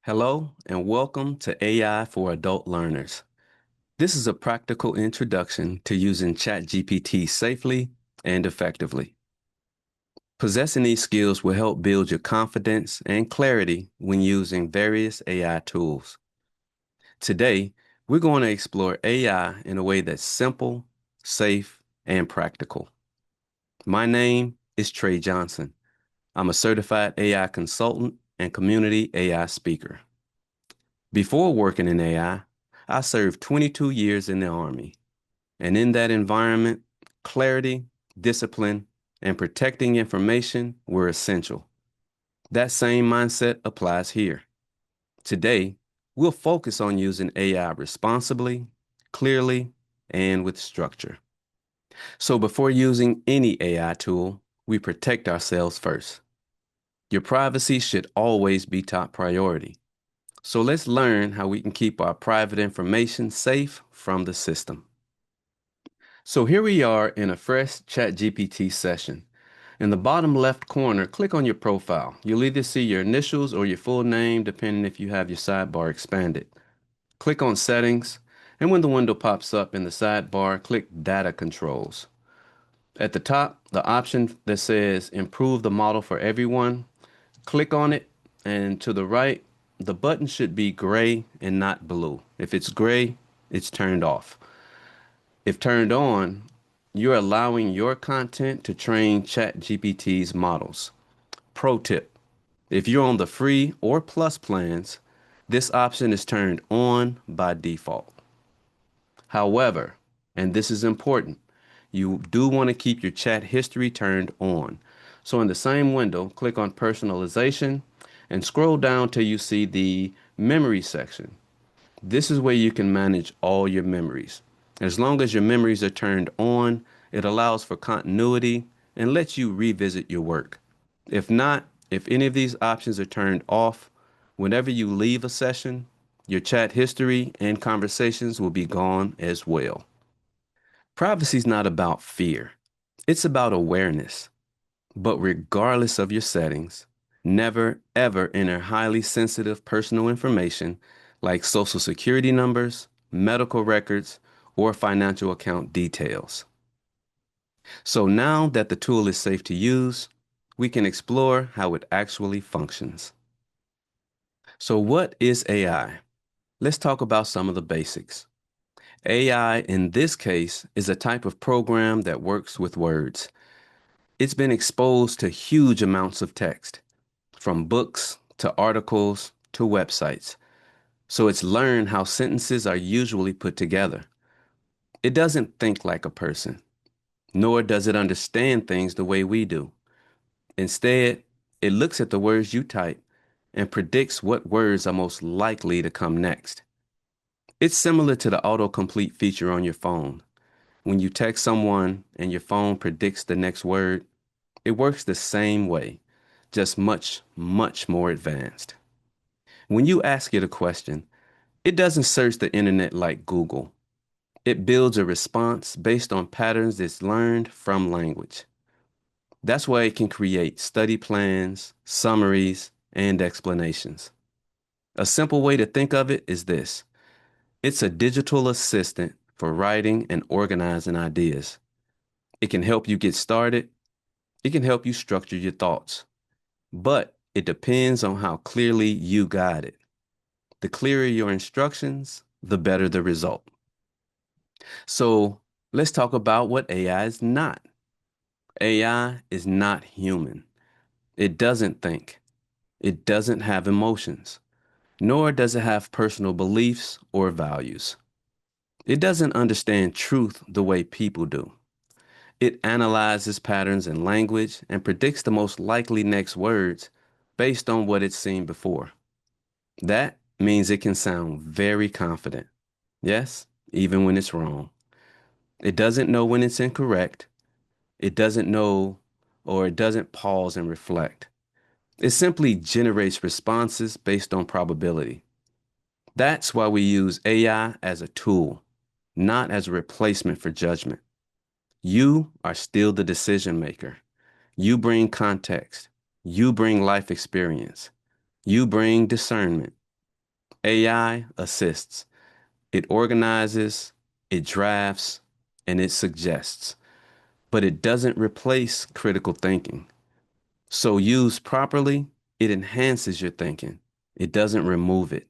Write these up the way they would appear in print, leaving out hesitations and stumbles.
Hello and welcome to AI for Adult Learners. This is a practical introduction to using ChatGPT safely and effectively. Possessing these skills will help build your confidence and clarity when using various AI tools. Today, we're going to explore AI in a way that's simple, safe, and practical. My name is Trey Johnson. I'm a certified AI consultant and community AI speaker. Before working in I served 22 years in the Army, and in that environment, clarity, discipline, and protecting information were essential. That same mindset applies here. Today, we'll focus on using AI responsibly, clearly, and with structure. So before using any AI tool, we protect ourselves first. Your privacy should always be top priority. So let's learn how we can keep our private information safe from the system. So here we are in a fresh ChatGPT session. In the bottom left corner, click on your profile. You'll either see your initials or your full name, depending if you have your sidebar expanded. Click on Settings, and when the window pops up in the sidebar, click Data Controls. At the top, the option that says Improve the model for everyone, click on it, and to the right, the button should be gray and not blue. If it's gray, it's turned off. If turned on, you're allowing your content to train ChatGPT's models. Pro tip, if you're on the free or plus plans, this option is turned on by default. However, and this is important, you do want to keep your chat history turned on. So in the same window, click on personalization and scroll down till you see the memory section. This is where you can manage all your memories. As long as your memories are turned on, it allows for continuity and lets you revisit your work. If not, if any of these options are turned off, whenever you leave a session, your chat history and conversations will be gone as well. Privacy is not about fear. It's about awareness. But regardless of your settings, never ever enter highly sensitive personal information like social security numbers, medical records, or financial account details. So now that the tool is safe to use, we can explore how it actually functions. So what is AI? Let's talk about some of the basics. AI in this case is a type of program that works with words. It's been exposed to huge amounts of text, from books to articles to websites. So it's learned how sentences are usually put together. It doesn't think like a person, nor does it understand things the way we do. Instead, it looks at the words you type and predicts what words are most likely to come next. It's similar to the autocomplete feature on your phone. When you text someone and your phone predicts the next word, it works the same way, just much, much more advanced. When you ask it a question, it doesn't search the internet like Google. It builds a response based on patterns it's learned from language. That's why it can create study plans, summaries, and explanations. A simple way to think of it is this. It's a digital assistant for writing and organizing ideas. It can help you get started. It can help you structure your thoughts. But it depends on how clearly you guide it. The clearer your instructions, the better the result. So let's talk about what AI is not. AI is not human. It doesn't think. It doesn't have emotions, nor does it have personal beliefs or values. It doesn't understand truth the way people do. It analyzes patterns in language and predicts the most likely next words based on what it's seen before. That means it can sound very confident. Yes, even when it's wrong. It doesn't know when it's incorrect. It doesn't know or it doesn't pause and reflect. It simply generates responses based on probability. That's why we use AI as a tool, not as a replacement for judgment. You are still the decision maker. You bring context. You bring life experience. You bring discernment. AI assists. It organizes, it drafts, and it suggests, but it doesn't replace critical thinking. So used properly, it enhances your thinking. It doesn't remove it.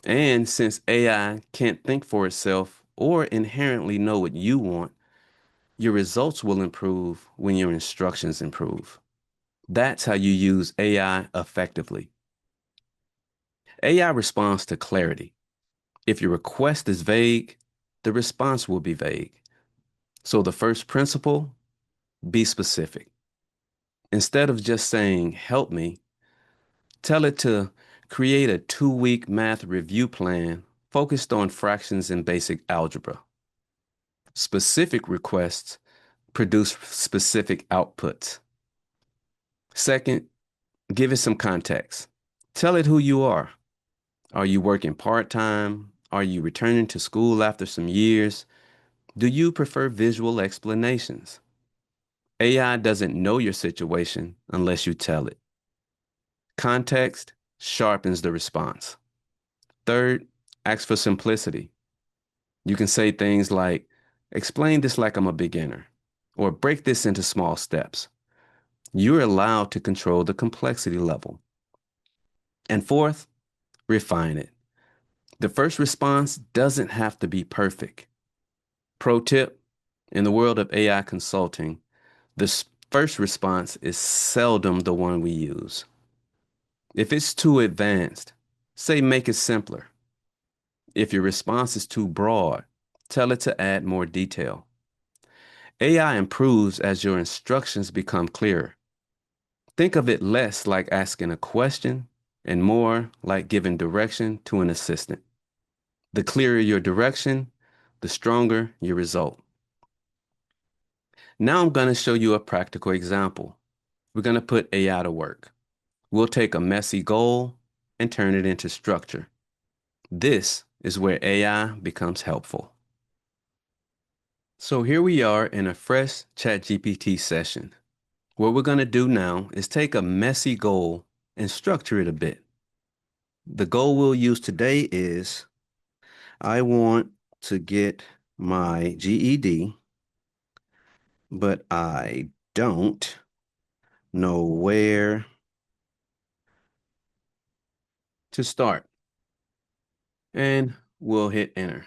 And since AI can't think for itself or inherently know what you want, your results will improve when your instructions improve. That's how you use AI effectively. AI responds to clarity. If your request is vague, the response will be vague. So the first principle, be specific. Instead of just saying, help me, tell it to create a 2-week math review plan focused on fractions and basic algebra. Specific requests produce specific outputs. Second, give it some context. Tell it who you are. Are you working part-time? Are you returning to school after some years? Do you prefer visual explanations? AI doesn't know your situation unless you tell it. Context sharpens the response. Third, ask for simplicity. You can say things like, explain this like I'm a beginner, or break this into small steps. You're allowed to control the complexity level. And fourth, refine it. The first response doesn't have to be perfect. Pro tip, in the world of AI consulting, the first response is seldom the one we use. If it's too advanced, say make it simpler. If your response is too broad, tell it to add more detail. AI improves as your instructions become clearer. Think of it less like asking a question and more like giving direction to an assistant. The clearer your direction, the stronger your result. Now I'm going to show you a practical example. We're going to put AI to work. We'll take a messy goal and turn it into structure. This is where AI becomes helpful. So here we are in a fresh ChatGPT session. What we're going to do now is take a messy goal and structure it a bit. The goal we'll use today is I want to get my GED, but I don't know where to start. And we'll hit enter.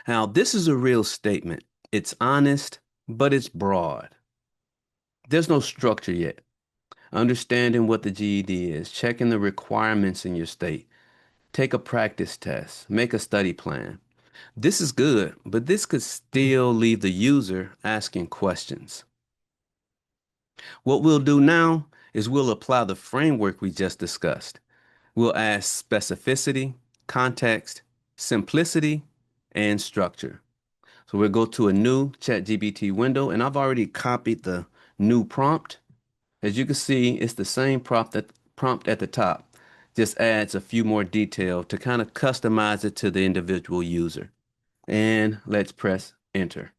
Now, this is a real statement. It's honest, but it's broad. There's no structure yet. Understanding what the GED is, checking the requirements in your state, take a practice test, make a study plan. This is good, but this could still leave the user asking questions. What we'll do now is we'll apply the framework we just discussed. We'll add specificity, context, simplicity, and structure. So we'll go to a new ChatGPT window, and I've already copied the new prompt. As you can see, it's the same prompt at the top. Just adds a few more detail to kind of customize it to the individual user. And let's press enter.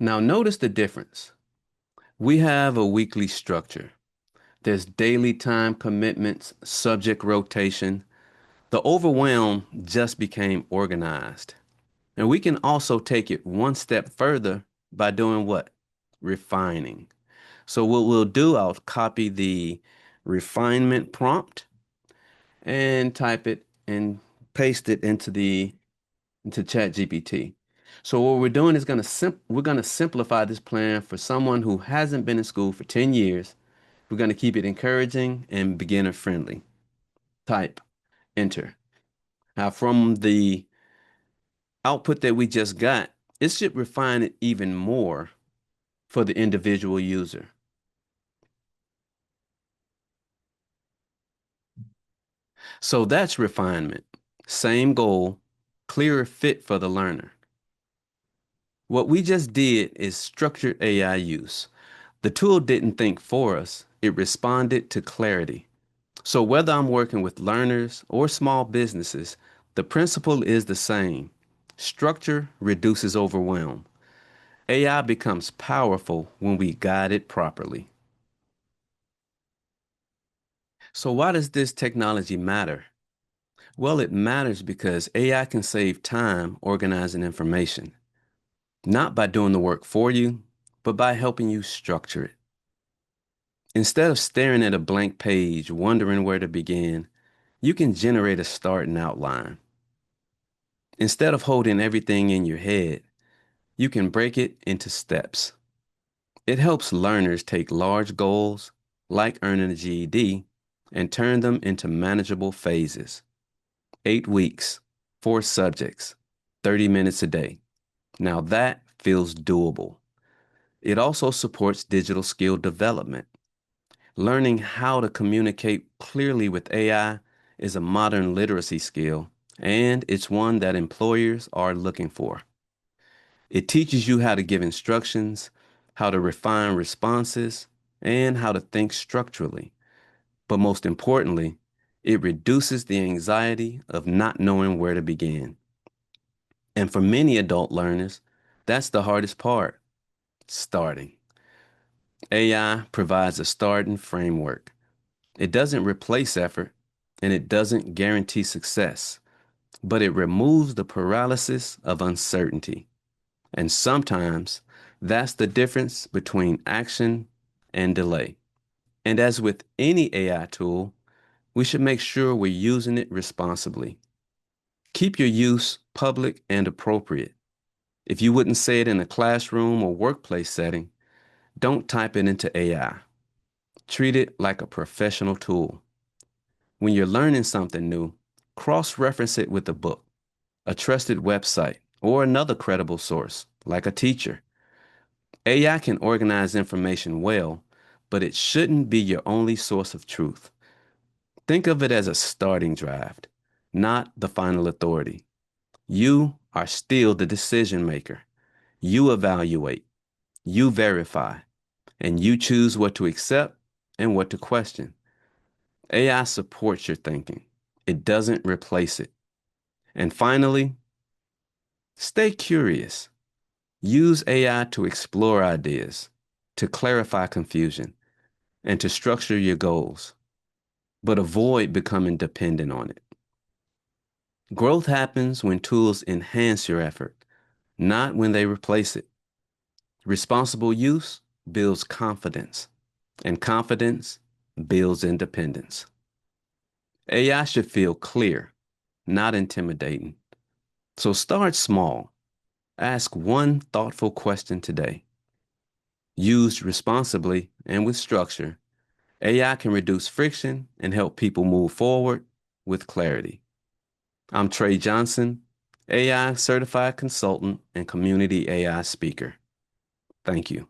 Now notice the difference. We have a weekly structure. There's daily time commitments, subject rotation. The overwhelm just became organized. And we can also take it one step further by doing what? Refining. So what we'll do, I'll copy the refinement prompt and type it and paste it into ChatGPT. So what we're doing is we're gonna simplify this plan for someone who hasn't been in school for 10 years. We're gonna keep it encouraging and beginner friendly. Type, enter. Now from the output that we just got, it should refine it even more for the individual user. So that's refinement. Same goal, clearer fit for the learner. What we just did is structured AI use. The tool didn't think for us, it responded to clarity. So whether I'm working with learners or small businesses, the principle is the same. Structure reduces overwhelm. AI becomes powerful when we guide it properly. So why does this technology matter? Well, it matters because AI can save time organizing information, not by doing the work for you, but by helping you structure it. Instead of staring at a blank page, wondering where to begin, you can generate a start and outline. Instead of holding everything in your head, you can break it into steps. It helps learners take large goals, like earning a GED, and turn them into manageable phases. 8 weeks, 4 subjects, 30 minutes a day. Now that feels doable. It also supports digital skill development. Learning how to communicate clearly with AI is a modern literacy skill, and it's one that employers are looking for. It teaches you how to give instructions, how to refine responses, and how to think structurally. But most importantly, it reduces the anxiety of not knowing where to begin. And for many adult learners, that's the hardest part, starting. AI provides a starting framework. It doesn't replace effort, and it doesn't guarantee success, but it removes the paralysis of uncertainty. And sometimes that's the difference between action and delay. And as with any AI tool, we should make sure we're using it responsibly. Keep your use public and appropriate. If you wouldn't say it in a classroom or workplace setting, don't type it into AI. Treat it like a professional tool. When you're learning something new, cross-reference it with a book, a trusted website, or another credible source, like a teacher. AI can organize information well, but it shouldn't be your only source of truth. Think of it as a starting draft, not the final authority. You are still the decision maker. You evaluate, you verify, and you choose what to accept and what to question. AI supports your thinking. It doesn't replace it. And finally, stay curious. Use AI to explore ideas, to clarify confusion, and to structure your goals, but avoid becoming dependent on it. Growth happens when tools enhance your effort, not when they replace it. Responsible use builds confidence, and confidence builds independence. AI should feel clear, not intimidating. So start small. Ask one thoughtful question today. Used responsibly and with structure, AI can reduce friction and help people move forward with clarity. I'm Trey Johnson, AI certified consultant and community AI speaker. Thank you.